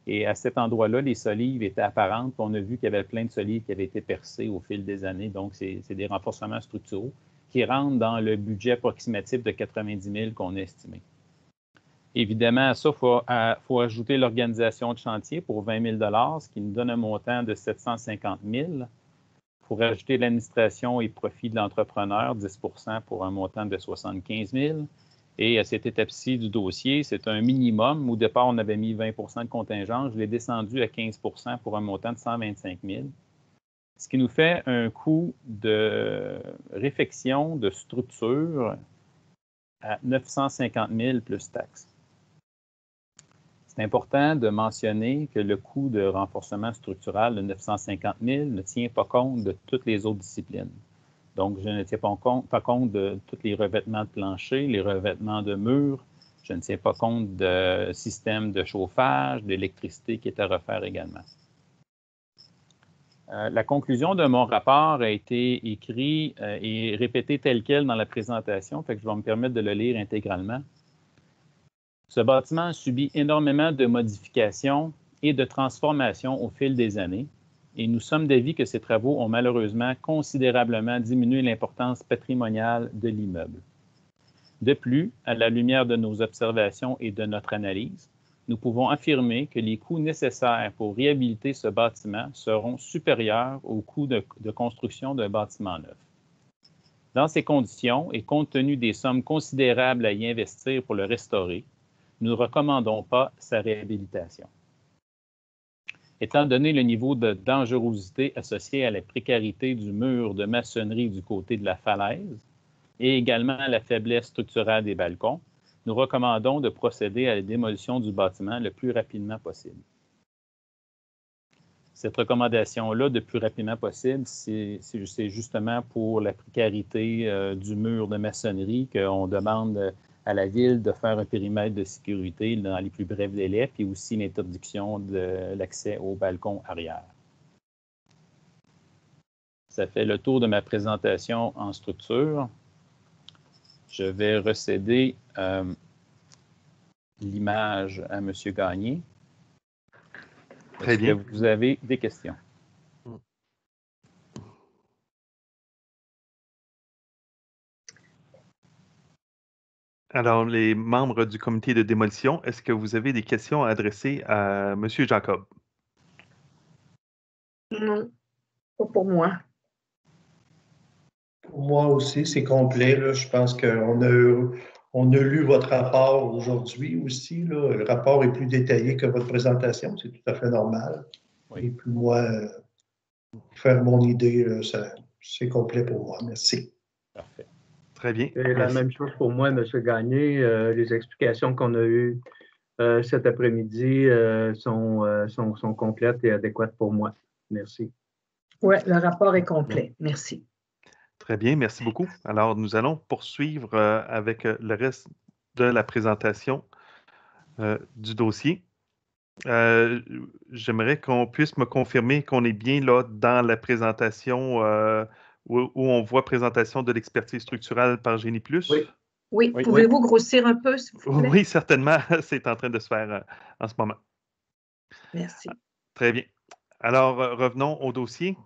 Speaker 4: Et à cet endroit-là, les solives étaient apparentes. On a vu qu'il y avait plein de solives qui avaient été percées au fil des années. Donc, c'est des renforcements structuraux qui rentrent dans le budget approximatif de 90 000 qu'on a estimé. Évidemment, à ça, il faut ajouter l'organisation de chantier pour 20 000 $, ce qui nous donne un montant de 750 000 $. Il faut rajouter l'administration et profit de l'entrepreneur, 10 % pour un montant de 75 000 $. Et à cette étape-ci du dossier, c'est un minimum. Au départ, on avait mis 20 % de contingent. Je l'ai descendu à 15 % pour un montant de 125 000 $. Ce qui nous fait un coût de réfection de structure à 950 000 plus taxes. C'est important de mentionner que le coût de renforcement structural de 950 000 ne tient pas compte de toutes les autres disciplines. Donc, je ne tiens pas compte de tous les revêtements de plancher, les revêtements de murs. Je ne tiens pas compte de système de chauffage, d'électricité qui est à refaire également. La conclusion de mon rapport a été écrite et répétée telle quelle dans la présentation, fait que je vais me permettre de le lire intégralement. Ce bâtiment a subi énormément de modifications et de transformations au fil des années, et nous sommes d'avis que ces travaux ont malheureusement considérablement diminué l'importance patrimoniale de l'immeuble. De plus, à la lumière de nos observations et de notre analyse, nous pouvons affirmer que les coûts nécessaires pour réhabiliter ce bâtiment seront supérieurs aux coûts de construction d'un bâtiment neuf. Dans ces conditions, et compte tenu des sommes considérables à y investir pour le restaurer, nous ne recommandons pas sa réhabilitation. Étant donné le niveau de dangerosité associé à la précarité du mur de maçonnerie du côté de la falaise et également à la faiblesse structurelle des balcons, nous recommandons de procéder à la démolition du bâtiment le plus rapidement possible. Cette recommandation-là, de plus rapidement possible, c'est justement pour la précarité du mur de maçonnerie qu'on demande à la Ville de faire un périmètre de sécurité dans les plus brefs délais, puis aussi l'interdiction de l'accès au balcon arrière. Ça fait le tour de ma présentation en structure. Je vais recéder l'image à M. Gagné.
Speaker 2: Très bien.
Speaker 4: Est-ce que vous avez des questions?
Speaker 2: Alors, les membres du comité de démolition, est-ce que vous avez des questions à adresser à M. Jacob?
Speaker 1: Non, pas pour moi.
Speaker 5: Pour moi aussi, c'est complet. Là. Je pense on a lu votre rapport aujourd'hui aussi. Là. Le rapport est plus détaillé que votre présentation. C'est tout à fait normal.
Speaker 4: Oui.
Speaker 5: Et puis moi, faire mon idée, c'est complet pour moi. Merci.
Speaker 4: Parfait.
Speaker 2: Très bien.
Speaker 6: Et la même chose pour moi, M. Gagné. Les explications qu'on a eues cet après-midi sont complètes et adéquates pour moi. Merci.
Speaker 1: Oui, le rapport est complet. Merci.
Speaker 2: Très bien, merci beaucoup. Alors, nous allons poursuivre avec le reste de la présentation du dossier. J'aimerais qu'on puisse me confirmer qu'on est bien là dans la présentation où on voit présentation de l'expertise structurelle par Génie Plus.
Speaker 5: Oui.
Speaker 1: Oui, pouvez-vous grossir un peu, s'il vous plaît?
Speaker 2: Oui, certainement. C'est en train de se faire en ce moment.
Speaker 1: Merci.
Speaker 2: Très bien. Alors, revenons au dossier.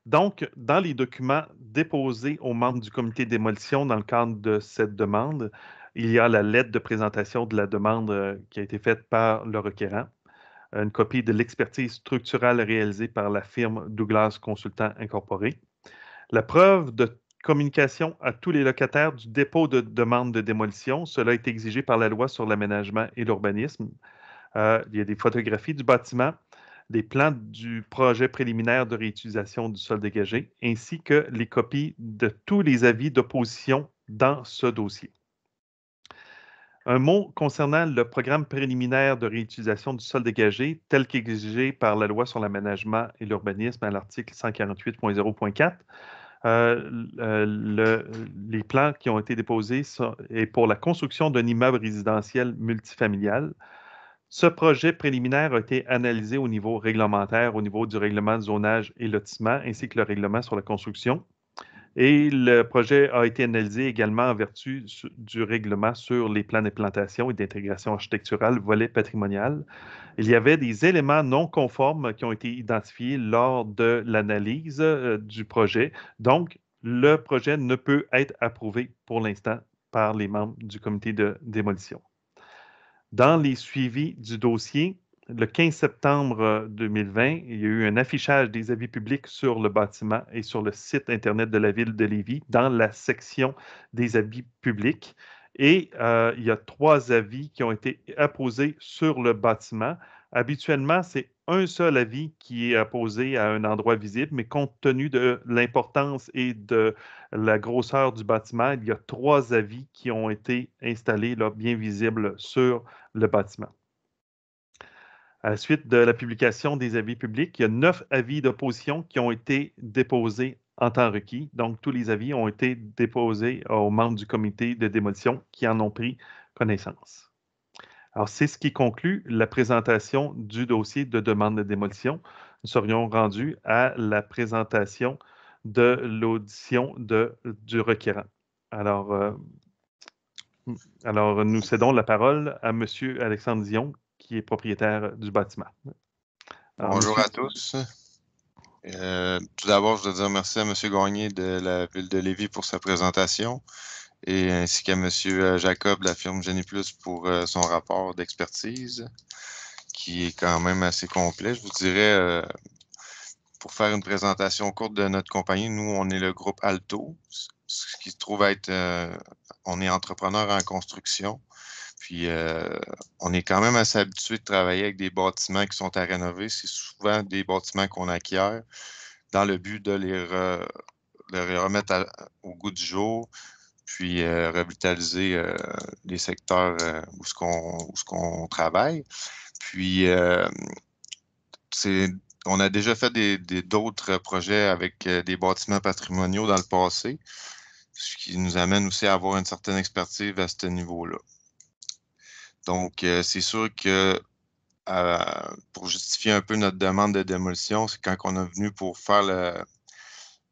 Speaker 2: Donc, dans les documents déposés aux membres du comité de démolition dans le cadre de cette demande, il y a la lettre de présentation de la demande qui a été faite par le requérant, une copie de l'expertise structurelle réalisée par la firme Douglas Consultants Incorporé, la preuve de communication à tous les locataires du dépôt de demande de démolition. Cela est exigé par la loi sur l'aménagement et l'urbanisme. Il y a des photographies du bâtiment, des plans du projet préliminaire de réutilisation du sol dégagé, ainsi que les copies de tous les avis d'opposition dans ce dossier. Un mot concernant le programme préliminaire de réutilisation du sol dégagé, tel qu'exigé par la loi sur l'aménagement et l'urbanisme à l'article 148.0.4. Les plans qui ont été déposés sont pour la construction d'un immeuble résidentiel multifamilial. Ce projet préliminaire a été analysé au niveau réglementaire, au niveau du règlement de zonage et lotissement, ainsi que le règlement sur la construction. Et le projet a été analysé également en vertu du règlement sur les plans d'implantation et d'intégration architecturale, volet patrimonial. Il y avait des éléments non conformes qui ont été identifiés lors de l'analyse du projet. Donc, le projet ne peut être approuvé pour l'instant par les membres du comité de démolition. Dans les suivis du dossier, le 15 septembre 2020, il y a eu un affichage des avis publics sur le bâtiment et sur le site Internet de la Ville de Lévis dans la section des avis publics. Et il y a 3 avis qui ont été apposés sur le bâtiment. Habituellement, c'est un seul avis qui est apposé à un endroit visible, mais compte tenu de l'importance et de la grosseur du bâtiment, il y a 3 avis qui ont été installés là, bien visibles sur le bâtiment. À la suite de la publication des avis publics, il y a 9 avis d'opposition qui ont été déposés en temps requis. Donc, tous les avis ont été déposés aux membres du comité de démolition qui en ont pris connaissance. Alors, c'est ce qui conclut la présentation du dossier de demande de démolition. Nous serions rendus à la présentation de l'audition du requérant. Alors, nous cédons la parole à M. Alexandre Dion, qui est propriétaire du bâtiment. Alors,
Speaker 3: Bonjour
Speaker 2: monsieur...
Speaker 3: à tous. Tout d'abord, je dois dire merci à M. Gagné de la Ville de Lévis pour sa présentation et ainsi qu'à M. Jacob de la firme Génie Plus pour son rapport d'expertise qui est quand même assez complet. Je vous dirais, pour faire une présentation courte de notre compagnie, nous, on est le groupe Alto, ce qui se trouve être, on est entrepreneur en construction. Puis, on est quand même assez habitué de travailler avec des bâtiments qui sont à rénover. C'est souvent des bâtiments qu'on acquiert dans le but de les remettre au goût du jour, puis revitaliser les secteurs où ce qu'on travaille. Puis, on a déjà fait d'autres projets avec des bâtiments patrimoniaux dans le passé, ce qui nous amène aussi à avoir une certaine expertise à ce niveau-là. Donc, c'est sûr que pour justifier un peu notre demande de démolition, c'est quand on est venu pour faire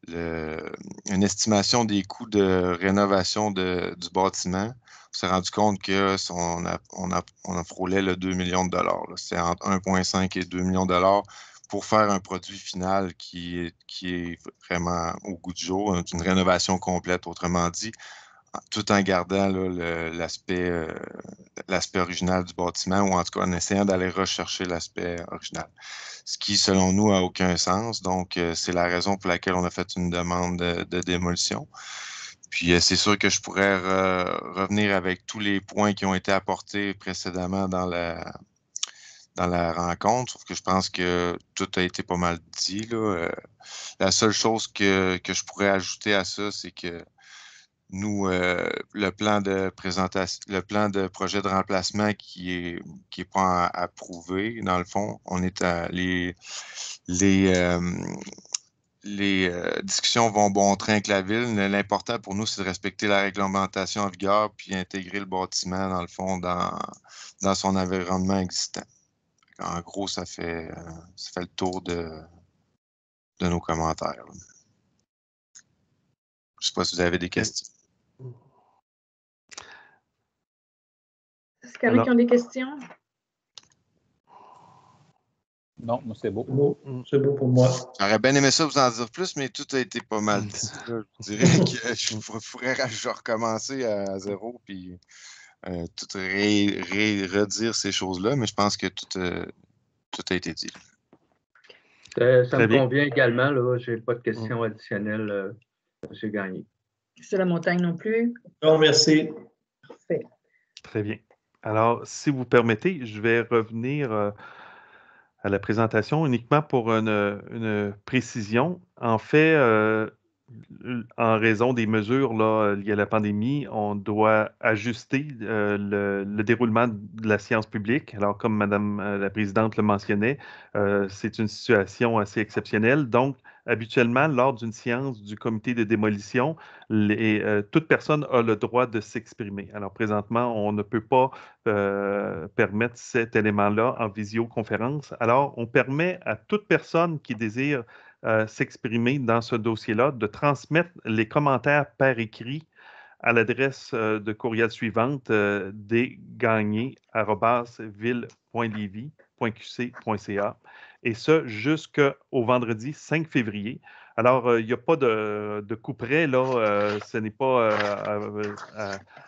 Speaker 3: une estimation des coûts de rénovation du bâtiment. On s'est rendu compte qu'on a frôlé le 2 millions de dollars. C'est entre 1,5 et 2 millions de dollars pour faire un produit final qui est vraiment au goût du jour, une rénovation complète, autrement dit, tout en gardant l'aspect original du bâtiment, ou en tout cas en essayant d'aller rechercher l'aspect original. Ce qui, selon nous, n'a aucun sens. Donc, c'est la raison pour laquelle on a fait une demande de démolition. Puis, c'est sûr que je pourrais revenir avec tous les points qui ont été apportés précédemment dans la rencontre, sauf que je pense que tout a été pas mal dit, là. La seule chose que je pourrais ajouter à ça, c'est que nous, le plan de présentation, le plan de projet de remplacement qui est pas approuvé, dans le fond, on est à les discussions vont bon train avec la ville. L'important pour nous, c'est de respecter la réglementation en vigueur puis intégrer le bâtiment, dans le fond, dans son environnement existant. En gros, ça fait le tour de nos commentaires. Je ne sais pas si vous avez des questions.
Speaker 7: Est-ce qu'il y en a qui ont des questions?
Speaker 4: Non, moi, c'est beau.
Speaker 5: C'est beau pour moi.
Speaker 3: J'aurais bien aimé ça vous en dire plus, mais tout a été pas mal dit. Là. Je dirais que je pourrais recommencer à zéro puis tout redire ces choses-là, mais je pense que tout a été dit.
Speaker 6: Ça me convient également. Je n'ai pas de questions additionnelles. J'ai gagné.
Speaker 7: C'est la montagne non plus?
Speaker 5: Non, merci.
Speaker 7: Parfait.
Speaker 2: Très bien. Alors, si vous permettez, je vais revenir à la présentation uniquement pour une précision. En fait, en raison des mesures là, liées à la pandémie, on doit ajuster le déroulement de la séance publique. Alors, comme Madame la Présidente le mentionnait, c'est une situation assez exceptionnelle. Donc, habituellement, lors d'une séance du comité de démolition, toute personne a le droit de s'exprimer. Alors, présentement, on ne peut pas permettre cet élément-là en visioconférence. Alors, on permet à toute personne qui désire s'exprimer dans ce dossier-là de transmettre les commentaires par écrit à l'adresse de courriel suivante desgagnés@ville.levy.qc.ca et ce jusqu'au vendredi 5 février. Alors, il n'y a pas de coup près, là. Ce n'est pas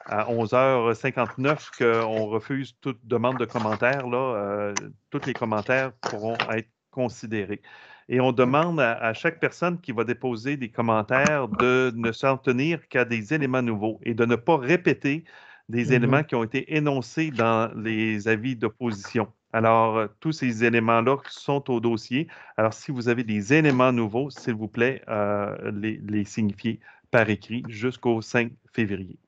Speaker 2: à 11h59 qu'on refuse toute demande de commentaires. Là. Tous les commentaires pourront être considérés. Et on demande à chaque personne qui va déposer des commentaires de ne s'en tenir qu'à des éléments nouveaux et de ne pas répéter des éléments qui ont été énoncés dans les avis d'opposition. Alors, tous ces éléments-là sont au dossier. Alors, si vous avez des éléments nouveaux, s'il vous plaît, les signifier par écrit jusqu'au 5 février.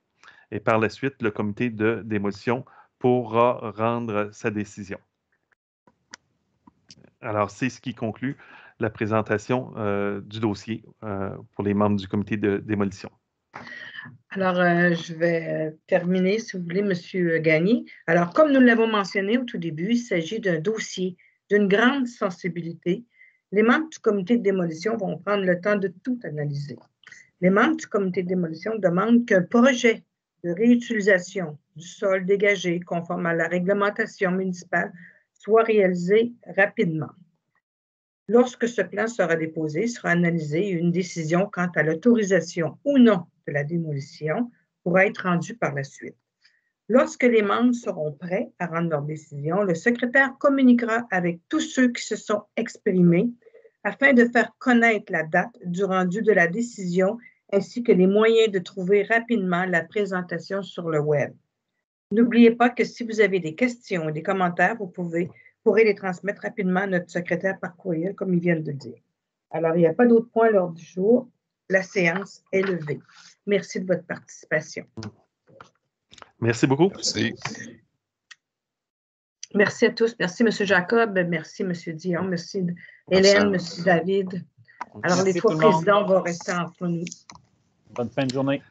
Speaker 2: Et par la suite, le comité de démolition pourra rendre sa décision. Alors, c'est ce qui conclut la présentation du dossier pour les membres du comité de démolition.
Speaker 7: Alors, je vais terminer, si vous voulez, M. Gagné. Alors, comme nous l'avons mentionné au tout début, il s'agit d'un dossier d'une grande sensibilité. Les membres du comité de démolition vont prendre le temps de tout analyser. Les membres du comité de démolition demandent qu'un projet de réutilisation du sol dégagé conforme à la réglementation municipale soit réalisé rapidement. Lorsque ce plan sera déposé, sera analysé et une décision quant à l'autorisation ou non de la démolition pourra être rendue par la suite. Lorsque les membres seront prêts à rendre leur décision, le secrétaire communiquera avec tous ceux qui se sont exprimés afin de faire connaître la date du rendu de la décision ainsi que les moyens de trouver rapidement la présentation sur le web. N'oubliez pas que si vous avez des questions ou des commentaires, vous pourrez les transmettre rapidement à notre secrétaire par courriel, comme ils viennent de le dire. Alors, il n'y a pas d'autres points à l'ordre du jour. La séance est levée. Merci de votre participation.
Speaker 2: Merci beaucoup.
Speaker 3: Merci.
Speaker 7: Merci à tous. Merci, M. Jacob. Merci, M. Dion. Merci, Hélène, M. David. Alors,
Speaker 4: Merci
Speaker 7: les trois
Speaker 4: tout le monde.
Speaker 7: présidents vont rester entre nous.
Speaker 4: Bonne fin de journée.